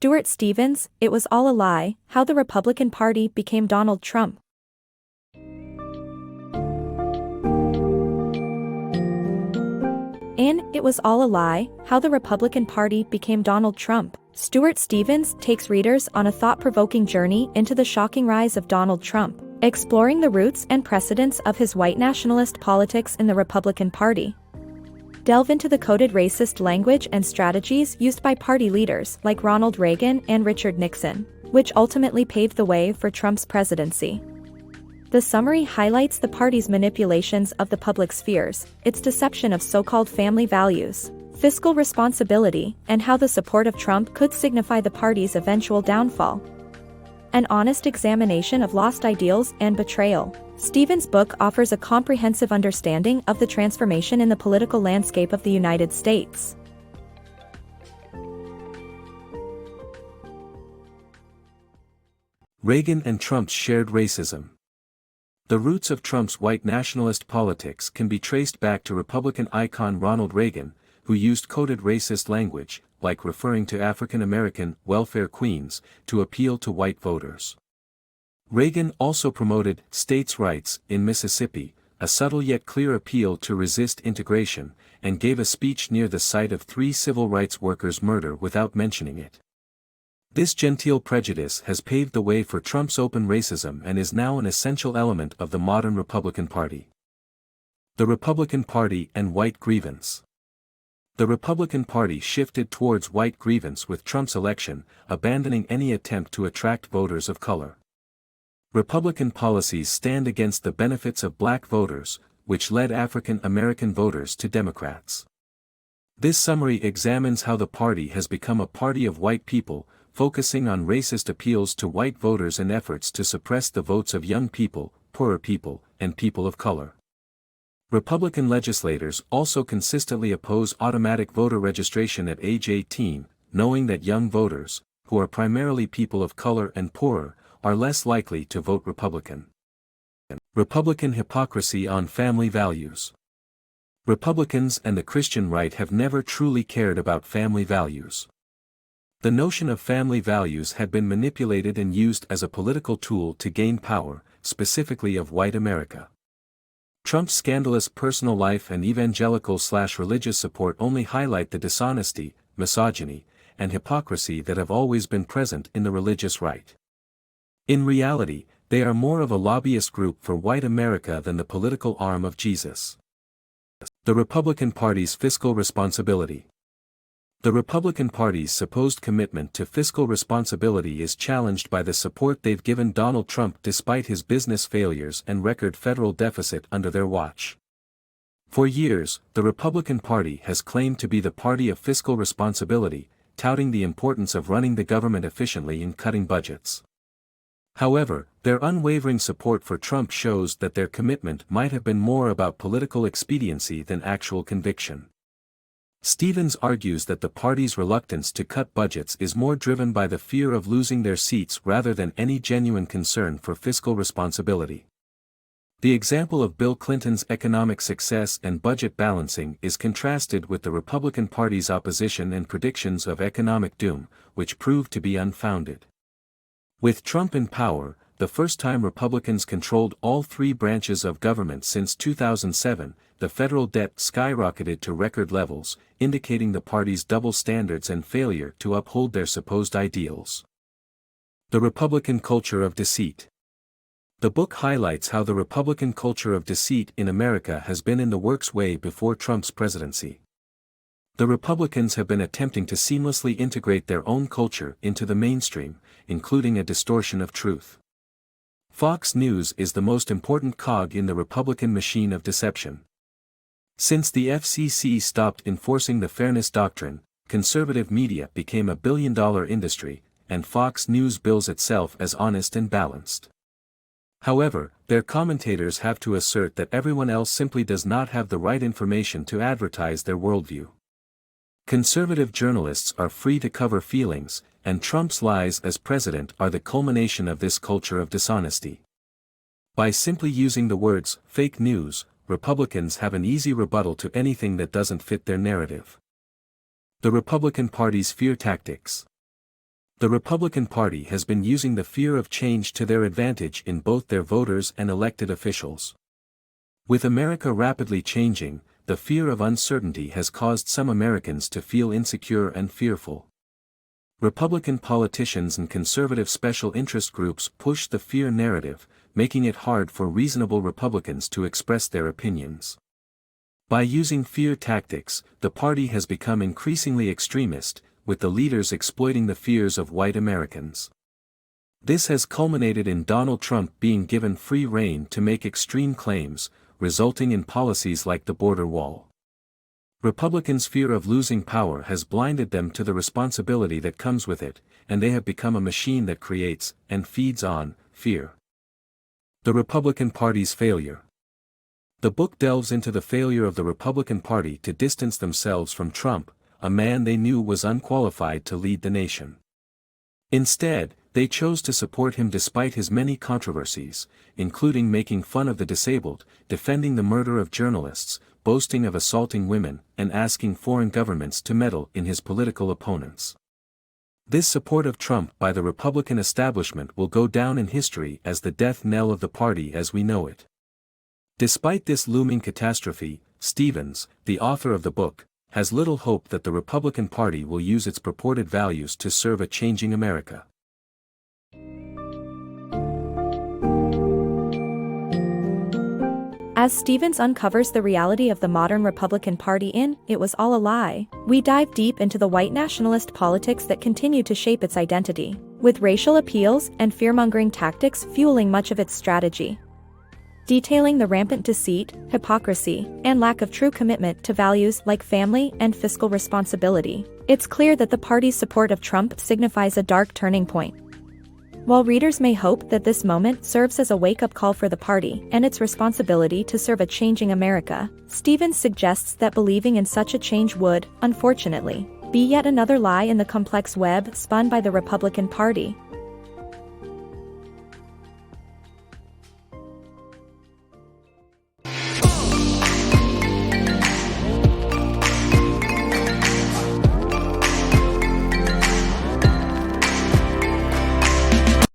Stuart Stevens, It Was All a Lie, How the Republican Party Became Donald Trump. In It Was All a Lie, How the Republican Party Became Donald Trump, Stuart Stevens takes readers on a thought-provoking journey into the shocking rise of Donald Trump, exploring the roots and precedents of his white nationalist politics in the Republican Party. Delve into the coded racist language and strategies used by party leaders like Ronald Reagan and Richard Nixon, which ultimately paved the way for Trump's presidency. The summary highlights the party's manipulations of the public spheres, its deception of so-called family values, fiscal responsibility, and how the support of Trump could signify the party's eventual downfall. An honest examination of lost ideals and betrayal. Stevens' book offers a comprehensive understanding of the transformation in the political landscape of the United States. Reagan and Trump's shared racism. The roots of Trump's white nationalist politics can be traced back to Republican icon Ronald Reagan, who used coded racist language, like referring to African American welfare queens, to appeal to white voters. Reagan also promoted states' rights in Mississippi, a subtle yet clear appeal to resist integration, and gave a speech near the site of 3 civil rights workers' murder without mentioning it. This genteel prejudice has paved the way for Trump's open racism and is now an essential element of the modern Republican Party. The Republican Party and white grievance. The Republican Party shifted towards white grievance with Trump's election, abandoning any attempt to attract voters of color. Republican policies stand against the benefits of black voters, which led African American voters to Democrats. This summary examines how the party has become a party of white people, focusing on racist appeals to white voters and efforts to suppress the votes of young people, poorer people, and people of color. Republican legislators also consistently oppose automatic voter registration at age 18, knowing that young voters, who are primarily people of color and poorer, are less likely to vote Republican. Republican hypocrisy on family values. Republicans and the Christian right have never truly cared about family values. The notion of family values had been manipulated and used as a political tool to gain power, specifically of white America. Trump's scandalous personal life and evangelical/religious support only highlight the dishonesty, misogyny, and hypocrisy that have always been present in the religious right. In reality, they are more of a lobbyist group for white America than the political arm of Jesus. The Republican Party's fiscal responsibility. The Republican Party's supposed commitment to fiscal responsibility is challenged by the support they've given Donald Trump despite his business failures and record federal deficit under their watch. For years, the Republican Party has claimed to be the party of fiscal responsibility, touting the importance of running the government efficiently and cutting budgets. However, their unwavering support for Trump shows that their commitment might have been more about political expediency than actual conviction. Stevens argues that the party's reluctance to cut budgets is more driven by the fear of losing their seats rather than any genuine concern for fiscal responsibility. The example of Bill Clinton's economic success and budget balancing is contrasted with the Republican Party's opposition and predictions of economic doom, which proved to be unfounded. With Trump in power, the first time Republicans controlled all 3 branches of government since 2007, the federal debt skyrocketed to record levels, indicating the party's double standards and failure to uphold their supposed ideals. The Republican culture of deceit. The book highlights how the Republican culture of deceit in America has been in the works way before Trump's presidency. The Republicans have been attempting to seamlessly integrate their own culture into the mainstream, including a distortion of truth. Fox News is the most important cog in the Republican machine of deception. Since the FCC stopped enforcing the Fairness Doctrine, conservative media became a billion-dollar industry, and Fox News bills itself as honest and balanced. However, their commentators have to assert that everyone else simply does not have the right information to advertise their worldview. Conservative journalists are free to cover feelings, and Trump's lies as president are the culmination of this culture of dishonesty. By simply using the words fake news, Republicans have an easy rebuttal to anything that doesn't fit their narrative. The Republican Party's fear tactics. The Republican Party has been using the fear of change to their advantage in both their voters and elected officials. With America rapidly changing, the fear of uncertainty has caused some Americans to feel insecure and fearful. Republican politicians and conservative special interest groups push the fear narrative, making it hard for reasonable Republicans to express their opinions. By using fear tactics, the party has become increasingly extremist, with the leaders exploiting the fears of white Americans. This has culminated in Donald Trump being given free rein to make extreme claims, resulting in policies like the border wall. Republicans' fear of losing power has blinded them to the responsibility that comes with it, and they have become a machine that creates and feeds on fear. The Republican Party's failure. The book delves into the failure of the Republican Party to distance themselves from Trump, a man they knew was unqualified to lead the nation. Instead, they chose to support him despite his many controversies, including making fun of the disabled, defending the murder of journalists, boasting of assaulting women, and asking foreign governments to meddle in his political opponents. This support of Trump by the Republican establishment will go down in history as the death knell of the party as we know it. Despite this looming catastrophe, Stevens, the author of the book, has little hope that the Republican Party will use its purported values to serve a changing America. As Stevens uncovers the reality of the modern Republican Party in It Was All a Lie, we dive deep into the white nationalist politics that continue to shape its identity, with racial appeals and fear-mongering tactics fueling much of its strategy. Detailing the rampant deceit, hypocrisy, and lack of true commitment to values like family and fiscal responsibility, it's clear that the party's support of Trump signifies a dark turning point. While readers may hope that this moment serves as a wake-up call for the party and its responsibility to serve a changing America, Stevens suggests that believing in such a change would, unfortunately, be yet another lie in the complex web spun by the Republican Party,